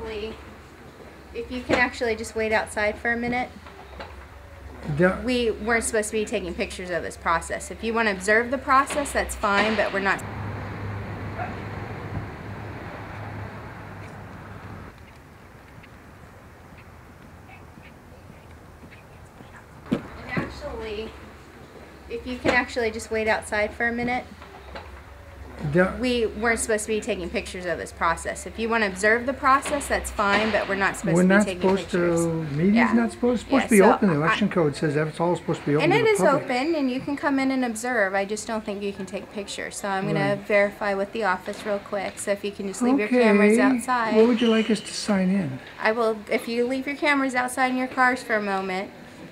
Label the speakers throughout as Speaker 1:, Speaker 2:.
Speaker 1: actually, if you can actually just wait outside for a minute. We weren't supposed to be taking pictures of this process. If you want to observe the process, that's fine, but we're not. And actually, if you can actually just wait outside for a minute. We weren't supposed to be taking pictures of this process. If you want to observe the process, that's fine, but we're not supposed to be taking pictures.
Speaker 2: Media's not supposed to be open. The election code says that it's all supposed to be open.
Speaker 1: And
Speaker 2: it
Speaker 1: is open, and you can come in and observe. I just don't think you can take pictures. So I'm going to verify with the office real quick. So if you can just leave your cameras outside.
Speaker 2: What would you like us to sign in?
Speaker 1: I will. If you leave your cameras outside in your cars for a moment,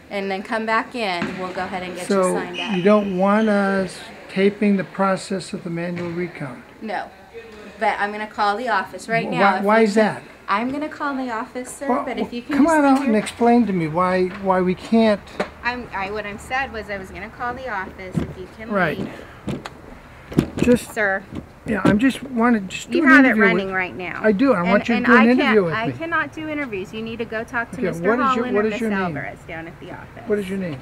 Speaker 1: and then come back in, we'll go ahead and get you signed up.
Speaker 2: So you don't want us taping the process of the manual recount?
Speaker 1: No, but I'm going to call the office right now.
Speaker 2: Why is that?
Speaker 1: I'm going to call the office, sir, but if you can
Speaker 2: come on out and explain to me why we can't.
Speaker 1: What I said was I was going to call the office if you can
Speaker 2: leave.
Speaker 1: Just, sir.
Speaker 2: Yeah, I'm just wanted to do
Speaker 1: you
Speaker 2: an
Speaker 1: have
Speaker 2: interview
Speaker 1: it running right now.
Speaker 2: I do. I want you to do an interview with me.
Speaker 1: I cannot do interviews. You need to go talk to Mr. Holland or Miss Alvarez down at the office.
Speaker 2: What is your name?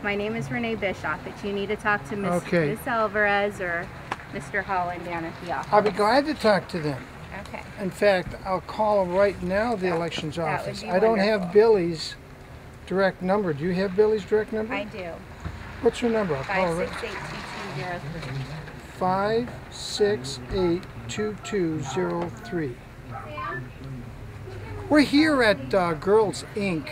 Speaker 1: My name is Renee Bischoff, but you need to talk to Miss Alvarez or Mr. Holland down at the office.
Speaker 2: I'll be glad to talk to them.
Speaker 1: Okay.
Speaker 2: In fact, I'll call them right now, the elections office. I don't have Billy's direct number. Do you have Billy's direct number?
Speaker 1: I do.
Speaker 2: What's your number? I'll call it.
Speaker 1: 568-2203.
Speaker 2: 568-2203. We're here at Girls Inc.,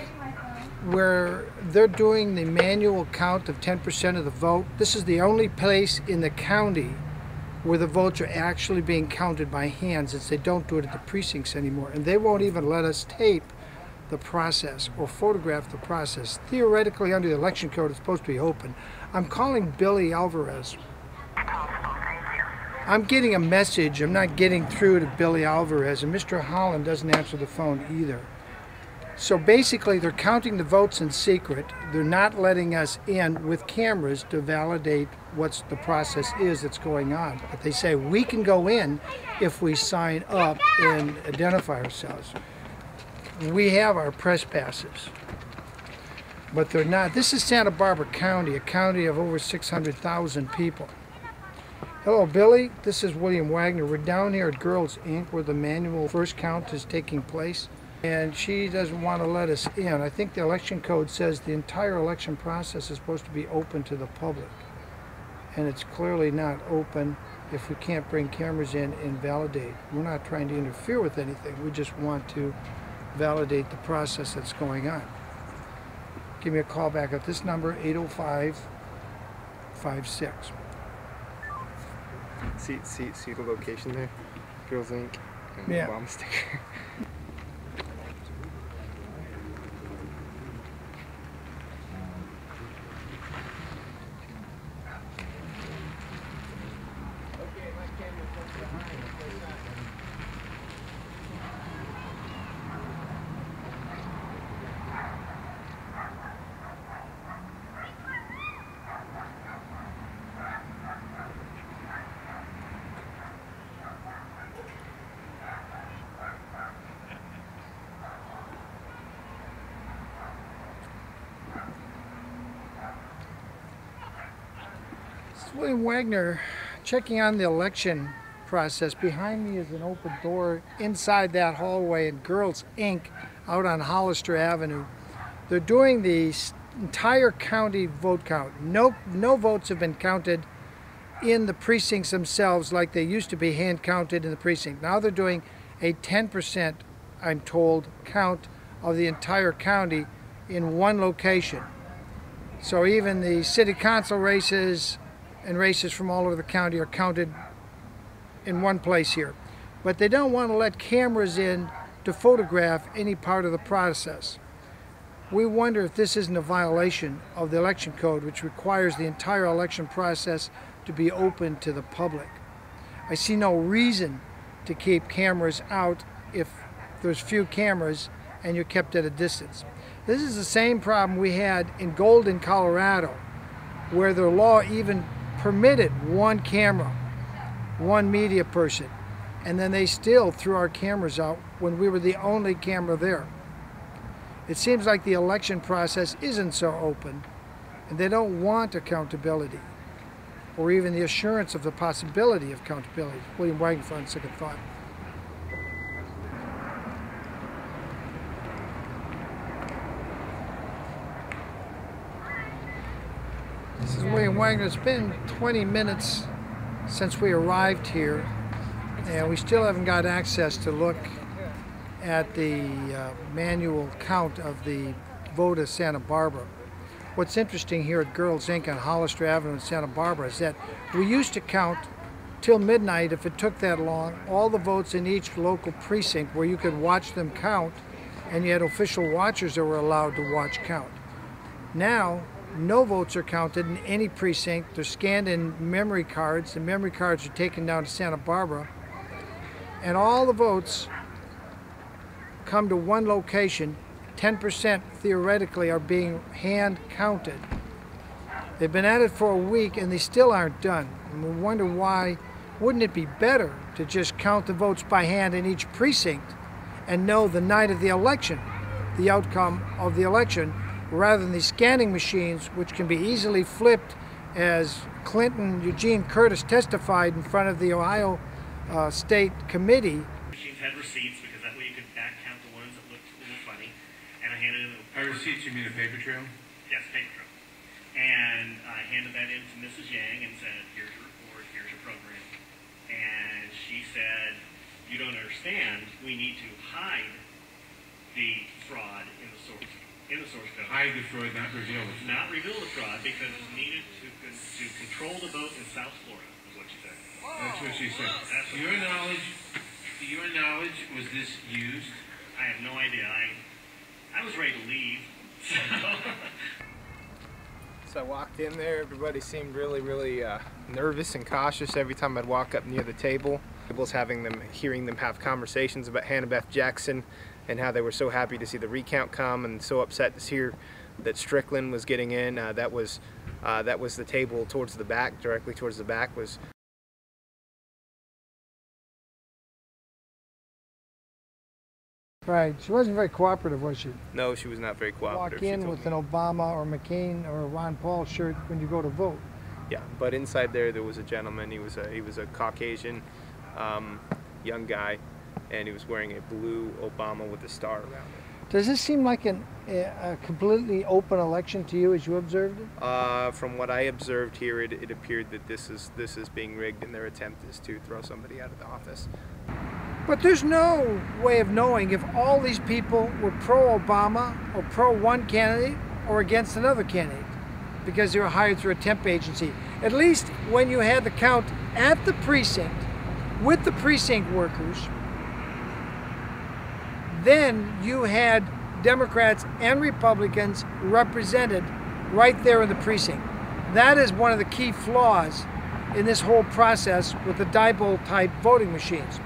Speaker 2: where they're doing the manual count of 10% of the vote. This is the only place in the county where the votes are actually being counted by hand, since they don't do it at the precincts anymore. And they won't even let us tape the process or photograph the process. Theoretically, under the election code, it's supposed to be open. I'm calling Billy Alvarez. I'm getting a message. I'm not getting through to Billy Alvarez, and Mr. Holland doesn't answer the phone either. So basically, they're counting the votes in secret. They're not letting us in with cameras to validate what the process is that's going on. But they say we can go in if we sign up and identify ourselves. We have our press passes, but they're not. This is Santa Barbara County, a county of over 600,000 people. Hello, Billy. This is William Wagener. We're down here at Girls Inc., where the manual first count is taking place. And she doesn't want to let us in. I think the election code says the entire election process is supposed to be open to the public. And it's clearly not open if we can't bring cameras in and validate. We're not trying to interfere with anything. We just want to validate the process that's going on. Give me a call back at this number, 805-56.
Speaker 3: See the location there? Girls Inc. and the bomb sticker.
Speaker 2: William Wagener checking on the election process. Behind me is an open door inside that hallway at Girls Inc. out on Hollister Avenue. They're doing the entire county vote count. No votes have been counted in the precincts themselves like they used to be hand counted in the precinct. Now they're doing a 10%, I'm told, count of the entire county in one location. So even the city council races and races from all over the county are counted in one place here. But they don't want to let cameras in to photograph any part of the process. We wonder if this isn't a violation of the election code, which requires the entire election process to be open to the public. I see no reason to keep cameras out if there's few cameras and you're kept at a distance. This is the same problem we had in Golden, Colorado, where the law even permitted one camera, one media person, and then they still threw our cameras out when we were the only camera there. It seems like the election process isn't so open, and they don't want accountability, or even the assurance of the possibility of accountability. William Wagener on second thought. This is William Wagener. It's been 20 minutes since we arrived here, and we still haven't got access to look at the manual count of the vote of Santa Barbara. What's interesting here at Girls Inc. on Hollister Avenue in Santa Barbara is that we used to count till midnight, if it took that long, all the votes in each local precinct where you could watch them count, and you had official watchers that were allowed to watch count. Now, no votes are counted in any precinct. They're scanned in memory cards. The memory cards are taken down to Santa Barbara, and all the votes come to one location. 10% theoretically are being hand counted. They've been at it for a week and they still aren't done. And we wonder why. Wouldn't it be better to just count the votes by hand in each precinct and know the night of the election, the outcome of the election, rather than these scanning machines, which can be easily flipped, as Eugene Curtis testified in front of the Ohio State Committee.
Speaker 4: Machines had receipts because that way you could back count the ones that looked a little funny, and I handed it.
Speaker 5: By receipts, you mean a paper trail?
Speaker 4: Yes, paper trail. And I handed that in to Mrs. Yang and said, "Here's your report. Here's your program." And she said, "You don't understand. We need to hide the fraud in the source code.
Speaker 5: Hide the fraud, not reveal it.
Speaker 4: Not reveal the fraud because it's needed to control the vote in South Florida," is what she said.
Speaker 5: That's what she said. To your knowledge, was this used?
Speaker 4: I have no idea. I was ready to leave.
Speaker 3: So I walked in there. Everybody seemed really nervous and cautious every time I'd walk up near the table. I was hearing them have conversations about Hannah Beth Jackson and how they were so happy to see the recount come and so upset to hear that Strickland was getting in. That was the table towards the back, directly towards the back was.
Speaker 2: Right, she wasn't very cooperative, was she?
Speaker 3: No, she was not very cooperative.
Speaker 2: Walk in with an Obama or McCain or Ron Paul shirt when you go to vote.
Speaker 3: Yeah, but inside there was a gentleman. He was a Caucasian young guy, and he was wearing a blue Obama with a star around it.
Speaker 2: Does this seem like a completely open election to you as you observed it?
Speaker 3: From what I observed here, it appeared that this is being rigged, and their attempt is to throw somebody out of the office.
Speaker 2: But there's no way of knowing if all these people were pro-Obama or pro one candidate or against another candidate because they were hired through a temp agency. At least when you had the count at the precinct with the precinct workers, then you had Democrats and Republicans represented right there in the precinct. That is one of the key flaws in this whole process with the Diabold type voting machines.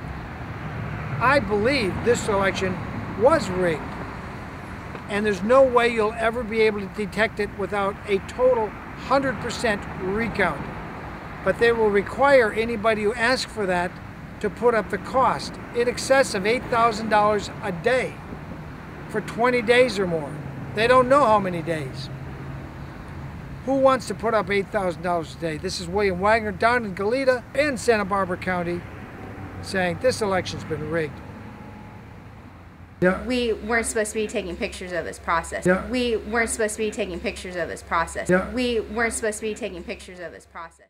Speaker 2: I believe this election was rigged, and there's no way you'll ever be able to detect it without a total 100% recount. But they will require anybody who asks for that to put up the cost in excess of $8,000 a day for 20 days or more. They don't know how many days. Who wants to put up $8,000 a day? This is William Wagener down in Goleta in Santa Barbara County, saying this election's been rigged.
Speaker 1: Yeah. We weren't supposed to be taking pictures of this process. Yeah. We weren't supposed to be taking pictures of this process. Yeah. We weren't supposed to be taking pictures of this process.